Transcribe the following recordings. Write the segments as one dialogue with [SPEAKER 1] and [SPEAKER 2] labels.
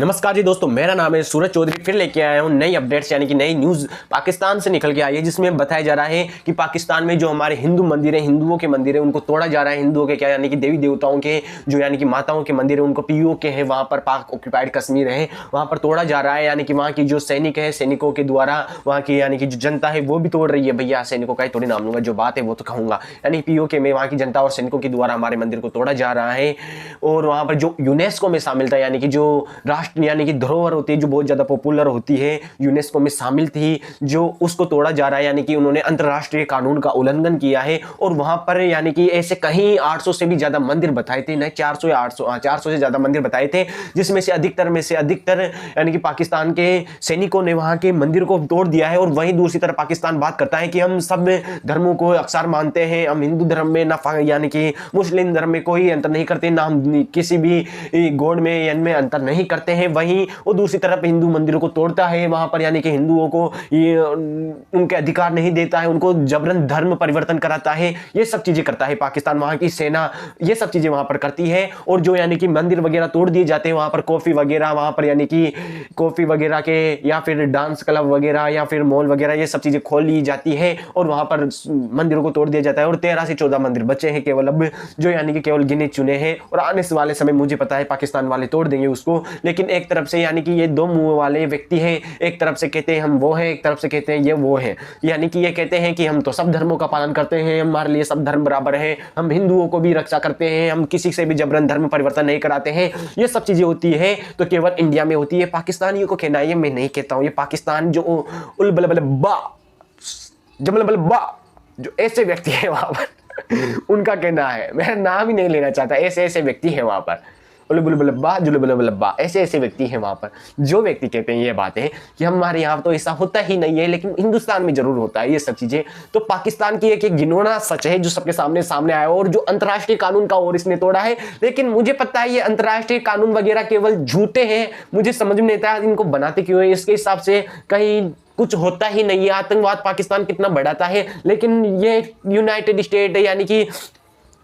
[SPEAKER 1] नमस्कार जी दोस्तों, मेरा नाम है सूरज चौधरी। फिर लेके आया हूँ नई अपडेट्स यानी कि नई न्यूज़ पाकिस्तान से निकल के आई है, जिसमें बताया जा रहा है कि पाकिस्तान में जो हमारे हिंदू मंदिर है, हिंदुओं के मंदिर है, उनको तोड़ा जा रहा है। हिंदुओं के क्या यानी कि देवी देवताओं के जो यानी कि माताओं के मंदिर है, उनको पीओके है वहाँ पर, पाक ऑक्यूपाइड कश्मीर है, वहाँ पर तोड़ा जा रहा है। यानी कि वहाँ की जो सैनिक है, सैनिकों के द्वारा वहाँ की यानी कि जो जनता है वो भी तोड़ रही है। भैया सैनिकों का ही थोड़ी नाम लूंगा, जो बात है वो तो कहूँगा। यानी पीओके में वहाँ की जनता और सैनिकों के द्वारा हमारे मंदिर को तोड़ा जा रहा है। और वहाँ पर जो यूनेस्को में शामिल था, यानी कि जो राष्ट्र यानी कि धरोहर होती है, जो बहुत ज्यादा पॉपुलर होती है, यूनेस्को में शामिल थी, जो उसको तोड़ा जा रहा है। यानी कि उन्होंने अंतरराष्ट्रीय कानून का उल्लंघन किया है। और वहां पर यानी कि ऐसे कहीं 800 से भी ज्यादा मंदिर बताए थे, नहीं 400 या 400 से ज्यादा मंदिर बताए थे, जिसमें से अधिकतर यानी कि पाकिस्तान के सैनिकों ने वहां के मंदिर को तोड़ दिया है। और वहीं दूसरी तरफ पाकिस्तान बात करता है कि हम सब धर्मों को अक्सर मानते हैं, हम हिंदू धर्म में ना यानी कि मुस्लिम धर्म में कोई अंतर नहीं करते, ना हम किसी भी गॉड में इनमें अंतर नहीं करते हैं। वहीं वो दूसरी तरफ हिंदू मंदिरों को तोड़ता है, वहां पर यानी कि हिंदुओं को ये उनके अधिकार नहीं देता है, उनको जबरन धर्म परिवर्तन कराता है, ये सब चीजें करता है पाकिस्तान। वहां की सेना ये सब चीजें वहां पर करती है। और जो यानी कि मंदिर वगैरह तोड़ दिए जाते हैं, वहां पर कॉफी वगैरह, वहां पर यानी कि कॉफी वगैरह के या फिर डांस क्लब वगैरह या फिर मॉल वगैरह, ये सब चीजें खोल ली जाती है और वहां पर मंदिरों को तोड़ दिया जाता है। और 13 से 14 मंदिर बचे हैं केवल अब, जो यानी कि केवल गिने चुने हैं। और आने वाले समय मुझे पता है पाकिस्तान वाले तोड़ देंगे उसको। लेकिन एक तरफ से यानी कि ये दो मुंह वाले व्यक्ति हैं, एक तरफ से कहते हैं हम वो हैं, एक तरफ से कहते हैं ये वो हैं। यानी कि ये कहते हैं कि हम तो सब धर्मों का पालन करते हैं, हमारे लिए सब धर्म बराबर है, हम हिंदुओं को भी रक्षा करते हैं, हम किसी से भी जबरन धर्म परिवर्तन नहीं कराते हैं। ये सब चीजें होती है तो केवल इंडिया में होती है। पाकिस्तानियों को कहना है, ये मैं नहीं कहता हूं, ये पाकिस्तान जो जो ऐसे व्यक्ति है वहां पर उनका कहना है, मैं नाम ही नहीं लेना चाहता, ऐसे ऐसे व्यक्ति है वहां पर, ऐसे ऐसे व्यक्ति हैं वहां पर, जो व्यक्ति कहते हैं ये बातें कि हमारे यहाँ तो ऐसा होता ही नहीं है, लेकिन हिंदुस्तान में जरूर होता है ये सब चीजें। तो पाकिस्तान की एक घिनौना सच है जो सबके सामने आया, और जो अंतर्राष्ट्रीय कानून का और इसने तोड़ा है। लेकिन मुझे पता है ये अंतर्राष्ट्रीय कानून वगैरह केवल झूठे हैं, मुझे समझ में नहीं आता इनको बनाते क्यों है। इसके हिसाब से कहीं कुछ होता ही नहीं है। आतंकवाद पाकिस्तान कितना बढ़ाता है, लेकिन ये यूनाइटेड स्टेट यानी कि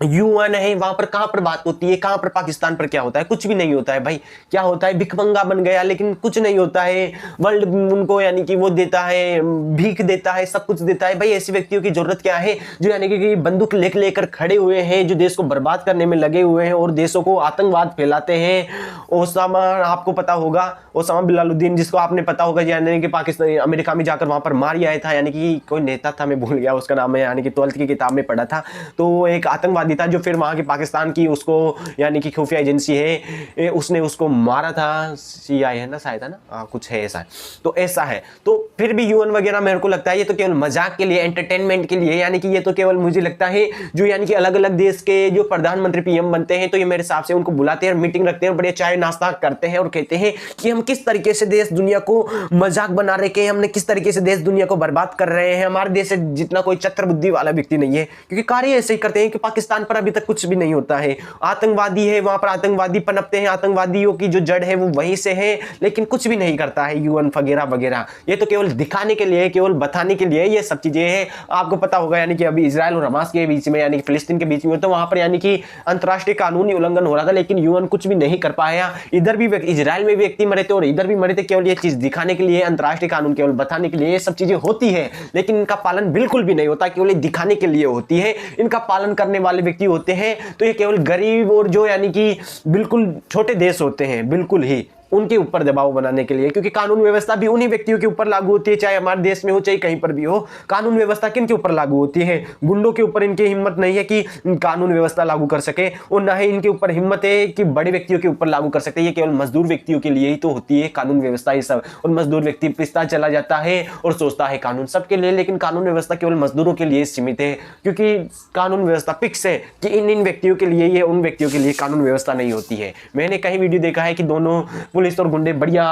[SPEAKER 1] यूएन है, वहां पर कहां पर बात होती है, कहां पर पाकिस्तान पर क्या होता है, कुछ भी नहीं होता है भाई। क्या होता है, भिखमंगा बन गया, लेकिन कुछ नहीं होता है। वर्ल्ड उनको यानी कि वो देता है, भीख देता है, सब कुछ देता है। भाई ऐसे व्यक्तियों की जरूरत क्या है जो यानी कि बंदूक लेकर खड़े हुए हैं, जो देश को बर्बाद करने में लगे हुए हैं और देशों को आतंकवाद फैलाते हैं। ओसामा, आपको पता होगा, ओसामा बिलालुद्दीन, जिसको आपने पता होगा, यानी कि पाकिस्तान अमेरिका में जाकर वहां पर मार आया था। यानी कि कोई नेता था, मैं भूल गया उसका नाम है, यानी कि 12th की किताब में पढ़ा था। तो एक आतंकवादी था जो फिर वहां की पाकिस्तान की उसको यानी कि खुफिया एजेंसी है, उसने उसको मारा था, सीआई है ना शायद, है ना, कुछ है ऐसा है। तो ऐसा है, तो फिर भी यूएन वगैरह मेरे को लगता है ये तो केवल मजाक के लिए, एंटरटेनमेंट के लिए, यानी कि ये तो केवल मुझे लगता है जो यानी कि अलग अलग देश के जो प्रधानमंत्री पीएम बनते हैं, तो ये मेरे हिसाब से उनको बुलाते हैं, मीटिंग रखते हैं, बड़े चाय नाश्ता करते हैं और कहते हैं कि हम किस तरीके से देश दुनिया को मजाक बना रहे हैं, हमने किस तरीके से देश दुनिया को बर्बाद कर रहे हैं। हमारे देश से जितना कोई चत्र बुद्धि वाला व्यक्ति नहीं है, क्योंकि कार्य ऐसे ही करते हैं कि पाकिस्तान पर अभी तक कुछ भी नहीं होता है। आतंकवादी है वहां पर, आतंकवादी पनपते हैं, आतंकवादियों की जो जड़ है वो वहीं से है, लेकिन कुछ भी नहीं करता है यूएन वगैरह वगैरह। ये तो केवल दिखाने के लिए, केवल बताने के लिए ये सब चीजें हैं। आपको पता होगा यानी कि अभी इजराइल और हमास के बीच में, यानी कि फिलिस्तीन के बीच में, तो वहां पर यानी कि अंतरराष्ट्रीय कानूनी उल्लंघन हो रहा था, लेकिन यूएन कुछ भी नहीं कर पाया। इधर भी इजराइल में व्यक्ति मरे थे और इधर भी मरे थे, केवल ये चीज दिखाने के लिए, अंतरराष्ट्रीय कानून केवल बताने के लिए ये सब चीजें होती है, लेकिन इनका पालन बिल्कुल भी नहीं होता, केवल दिखाने के लिए होती है। इनका पालन करने वाले व्यक्ति होते हैं तो ये केवल गरीब और जो यानी कि बिल्कुल छोटे देश होते हैं, बिल्कुल ही उनके ऊपर दबाव बनाने के लिए, क्योंकि कानून व्यवस्था भी उन्हीं व्यक्तियों के ऊपर लागू होती है, चाहे हमारे देश में हो चाहे कहीं पर भी हो। कानून व्यवस्था किन के ऊपर लागू होती है? गुंडों के ऊपर इनकी हिम्मत नहीं है कि कानून व्यवस्था लागू कर सके, और ना ही इनके ऊपर हिम्मत है कि बड़े व्यक्तियों के ऊपर लागू कर सकते हैं। ये केवल मजदूर व्यक्तियों के लिए ही तो होती है कानून व्यवस्था, ये सब। और मजदूर व्यक्ति पिसता चला जाता है और सोचता है कानून सबके लिए, लेकिन कानून व्यवस्था केवल मजदूरों के लिए सीमित है, क्योंकि कानून व्यवस्था फिक्स है कि इन व्यक्तियों के लिए, ये उन व्यक्तियों के लिए कानून व्यवस्था नहीं होती है। मैंने कहीं वीडियो देखा है कि दोनों पुलिस और गुंडे बढ़िया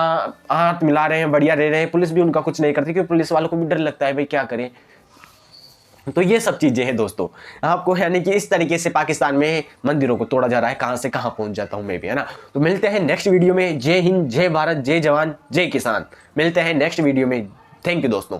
[SPEAKER 1] हाथ मिला रहे हैं, बढ़िया रह रहे हैं, पुलिस भी उनका कुछ नहीं करती, क्योंकि पुलिस वालों को भी डर लगता है भाई क्या करें। तो ये सब चीजें हैं दोस्तों, आपको यानी कि इस तरीके से पाकिस्तान में मंदिरों को तोड़ा जा रहा है, कहां से कहां पहुंच जाता हूं मैं भी, है ना। तो मिलते हैं नेक्स्ट वीडियो में। जय हिंद, जय भारत, जय जवान, जय किसान। मिलते हैं नेक्स्ट वीडियो में। थैंक यू दोस्तों।